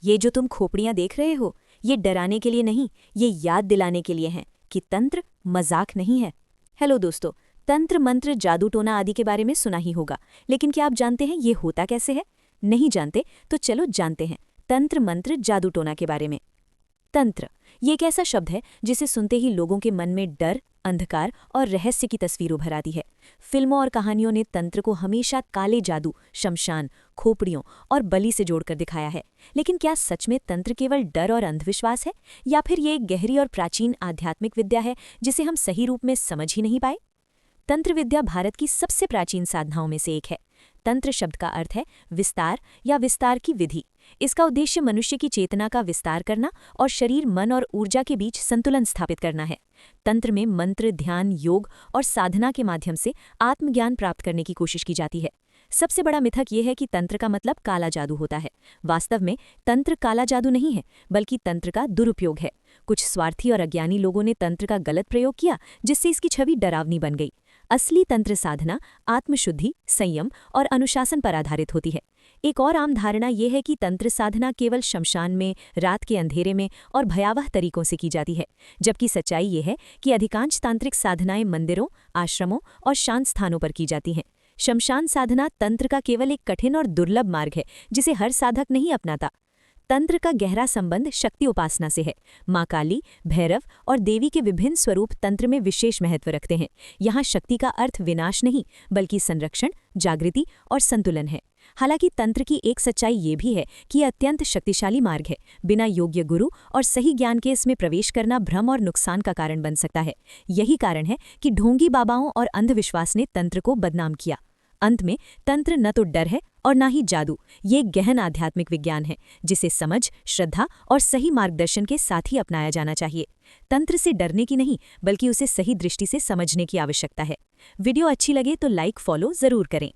ये जो तुम खोपड़ियां देख रहे हो, ये डराने के लिए नहीं, ये याद दिलाने के लिए हैं कि तंत्र मजाक नहीं है। हेलो दोस्तों, तंत्र मंत्र जादू टोना आदि के बारे में सुना ही होगा, लेकिन क्या आप जानते हैं ये होता कैसे है? नहीं जानते तो चलो जानते हैं तंत्र मंत्र जादू टोना के बारे में। तंत्र ये एक ऐसा शब्द है जिसे सुनते ही लोगों के मन में डर, अंधकार और रहस्य की तस्वीर उभर आती है। फिल्मों और कहानियों ने तंत्र को हमेशा काले जादू, शमशान, खोपड़ियों और बलि से जोड़कर दिखाया है। लेकिन क्या सच में तंत्र केवल डर और अंधविश्वास है, या फिर ये एक गहरी और प्राचीन आध्यात्मिक विद्या है जिसे हम सही रूप में समझ ही नहीं पाए? तंत्र विद्या भारत की सबसे प्राचीन साधनाओं में से एक है। तंत्र शब्द का अर्थ है विस्तार या विस्तार की विधि। इसका उद्देश्य मनुष्य की चेतना का विस्तार करना और शरीर, मन और ऊर्जा के बीच संतुलन स्थापित करना है। तंत्र में मंत्र, ध्यान, योग और साधना के माध्यम से आत्मज्ञान प्राप्त करने की कोशिश की जाती है। सबसे बड़ा मिथक ये है कि तंत्र का मतलब काला जादू होता है। वास्तव में तंत्र काला जादू नहीं है, बल्कि तंत्र का दुरुपयोग है। कुछ स्वार्थी और अज्ञानी लोगों ने तंत्र का गलत प्रयोग किया, जिससे इसकी छवि डरावनी बन गई। असली तंत्र साधना आत्मशुद्धि, संयम और अनुशासन पर आधारित होती है। एक और आम धारणा यह है कि तंत्र साधना केवल शमशान में, रात के अंधेरे में और भयावह तरीकों से की जाती है, जबकि सच्चाई ये है कि अधिकांश तांत्रिक साधनाएं मंदिरों, आश्रमों और शांत स्थानों पर की जाती हैं। शमशान साधना तंत्र का केवल एक कठिन और दुर्लभ मार्ग है जिसे हर साधक नहीं अपनाता। तंत्र का गहरा संबंध शक्ति उपासना से है। माँ काली, भैरव और देवी के विभिन्न स्वरूप तंत्र में विशेष महत्व रखते हैं। यहाँ शक्ति का अर्थ विनाश नहीं, बल्कि संरक्षण, जागृति और संतुलन है। हालांकि तंत्र की एक सच्चाई ये भी है कि यह अत्यंत शक्तिशाली मार्ग है। बिना योग्य गुरु और सही ज्ञान के इसमें प्रवेश करना भ्रम और नुकसान का कारण बन सकता है। यही कारण है कि ढोंगी बाबाओं और अंधविश्वास ने तंत्र को बदनाम किया। अंत में तंत्र न तो डर है और न ही जादू, ये एक गहन आध्यात्मिक विज्ञान है जिसे समझ, श्रद्धा और सही मार्गदर्शन के साथ ही अपनाया जाना चाहिए। तंत्र से डरने की नहीं, बल्कि उसे सही दृष्टि से समझने की आवश्यकता है। वीडियो अच्छी लगे तो लाइक, फॉलो जरूर करें।